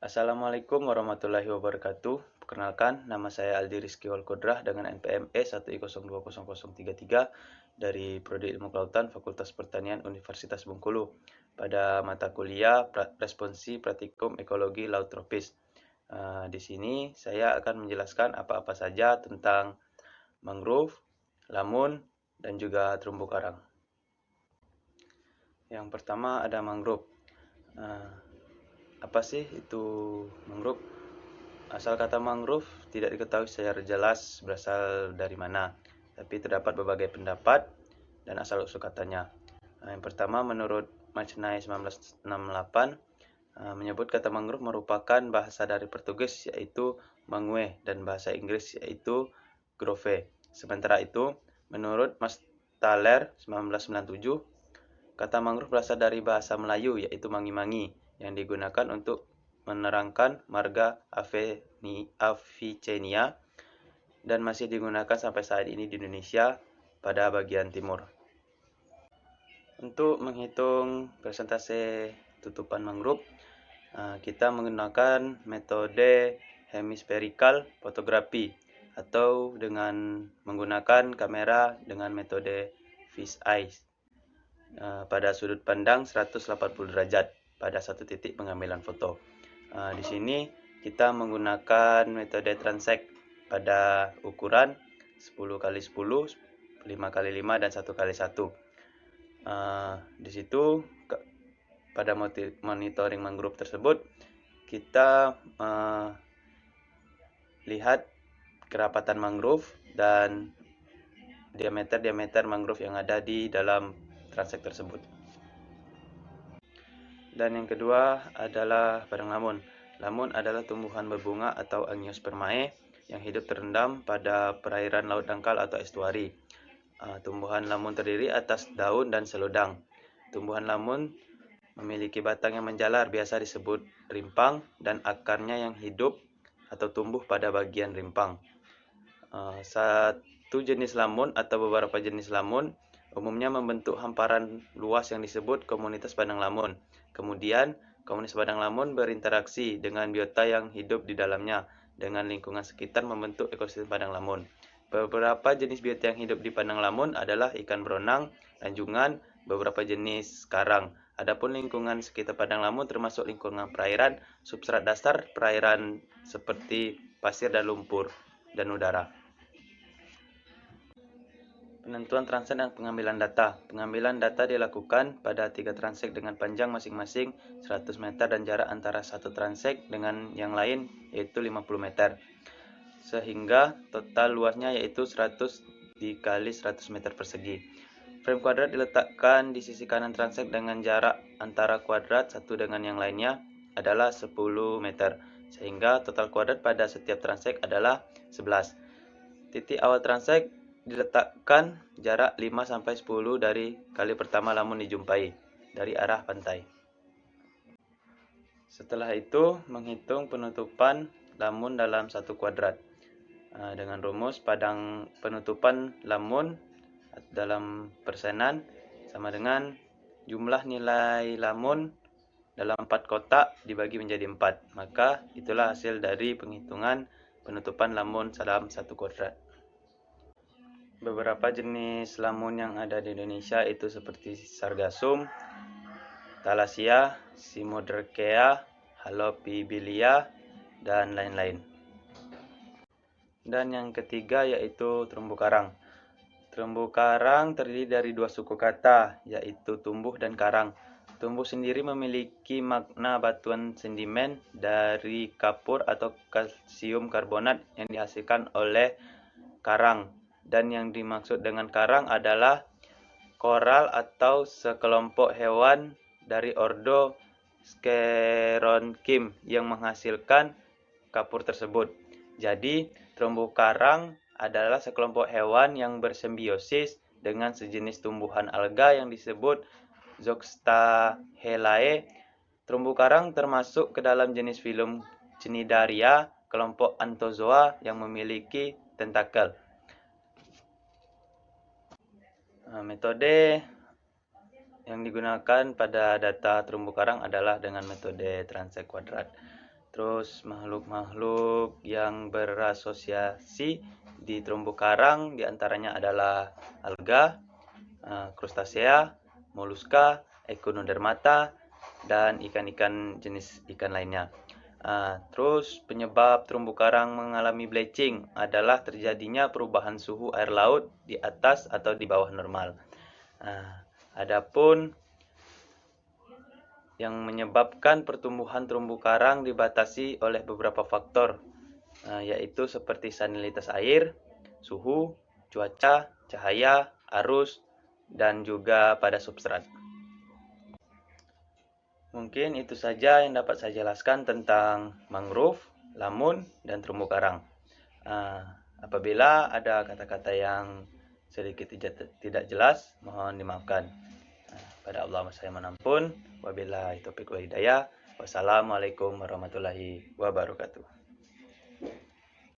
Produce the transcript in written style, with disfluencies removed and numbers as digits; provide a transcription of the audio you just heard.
Assalamualaikum warahmatullahi wabarakatuh. Perkenalkan, nama saya Aldi Rizky Walkodrah dengan NPM E1I020033 dari Prodi Ilmu Kelautan Fakultas Pertanian Universitas Bengkulu pada mata kuliah Responsi Praktikum Ekologi Laut Tropis. Di sini saya akan menjelaskan apa-apa saja tentang mangrove, lamun, dan juga terumbu karang. Yang pertama ada mangrove. Apa sih itu mangrove? Asal kata mangrove tidak diketahui secara jelas berasal dari mana, tapi terdapat berbagai pendapat dan asal-usul katanya. Yang pertama, menurut Macnay 1968, menyebut kata mangrove merupakan bahasa dari Portugis yaitu mangue dan bahasa Inggris yaitu grove. Sementara itu, menurut Mas Thaler 1997, kata mangrove berasal dari bahasa Melayu yaitu mangi-mangi yang digunakan untuk menerangkan marga Avicennia dan masih digunakan sampai saat ini di Indonesia pada bagian timur. Untuk menghitung persentase tutupan mangrove, kita menggunakan metode hemispherical photography atau dengan menggunakan kamera dengan metode fish eyes pada sudut pandang 180 derajat pada satu titik pengambilan foto. Di sini kita menggunakan metode transect pada ukuran 10x10, 5x5 dan 1x1. Di situ pada monitoring mangrove tersebut kita lihat kerapatan mangrove dan diameter mangrove yang ada di dalam transect tersebut. Dan yang kedua adalah padang lamun. Lamun adalah tumbuhan berbunga atau Angiospermae yang hidup terendam pada perairan laut dangkal atau estuari. Tumbuhan lamun terdiri atas daun dan selodang. Tumbuhan lamun memiliki batang yang menjalar, biasa disebut rimpang, dan akarnya yang hidup atau tumbuh pada bagian rimpang. Satu jenis lamun atau beberapa jenis lamun umumnya membentuk hamparan luas yang disebut komunitas padang lamun. Kemudian, komunitas padang lamun berinteraksi dengan biota yang hidup di dalamnya dengan lingkungan sekitar membentuk ekosistem padang lamun. Beberapa jenis biota yang hidup di padang lamun adalah ikan beronang, ranjungan, beberapa jenis karang. Adapun lingkungan sekitar padang lamun termasuk lingkungan perairan, substrat dasar, perairan seperti pasir dan lumpur, dan udara. Penentuan transek dan pengambilan data. Pengambilan data dilakukan pada 3 transek dengan panjang masing-masing 100 meter dan jarak antara satu transek dengan yang lain yaitu 50 meter. Sehingga total luasnya yaitu 100 dikali 100 meter persegi. Frame kuadrat diletakkan di sisi kanan transek dengan jarak antara kuadrat satu dengan yang lainnya adalah 10 meter. Sehingga total kuadrat pada setiap transek adalah 11. Titik awal transek diletakkan jarak 5-10 dari kali pertama lamun dijumpai dari arah pantai. Setelah itu, menghitung penutupan lamun dalam satu kuadrat. Dengan rumus penutupan lamun dalam persenan sama dengan jumlah nilai lamun dalam 4 kotak dibagi menjadi 4. Maka itulah hasil dari penghitungan penutupan lamun dalam satu kuadrat. Beberapa jenis lamun yang ada di Indonesia itu seperti sargassum, Thalassia, Cymodrecea, Halopibilia, dan lain-lain. Dan yang ketiga yaitu terumbu karang. Terumbu karang terdiri dari 2 suku kata, yaitu tumbuh dan karang. Tumbuh sendiri memiliki makna batuan sedimen dari kapur atau kalsium karbonat yang dihasilkan oleh karang. Dan yang dimaksud dengan karang adalah koral atau sekelompok hewan dari ordo Skeronchim yang menghasilkan kapur tersebut. Jadi, terumbu karang adalah sekelompok hewan yang bersimbiosis dengan sejenis tumbuhan alga yang disebut Zoxtahelae. Terumbu karang termasuk ke dalam jenis filum Cnidaria, kelompok Anthozoa yang memiliki tentakel. Metode yang digunakan pada data terumbu karang adalah dengan metode transek kuadrat. Terus makhluk-makhluk yang berasosiasi di terumbu karang diantaranya adalah alga, krustasea, moluska, echinodermata, dan ikan-ikan jenis ikan lainnya. Terus penyebab terumbu karang mengalami bleaching adalah terjadinya perubahan suhu air laut di atas atau di bawah normal. Adapun yang menyebabkan pertumbuhan terumbu karang dibatasi oleh beberapa faktor, yaitu seperti salinitas air, suhu, cuaca, cahaya, arus, dan juga pada substrat. Mungkin itu saja yang dapat saya jelaskan tentang mangrove, lamun, dan terumbu karang. Apabila ada kata-kata yang sedikit tidak jelas, mohon dimaafkan. Pada Allah saya menampun. Wabillahi taufiq wal hidayah. Wassalamualaikum warahmatullahi wabarakatuh.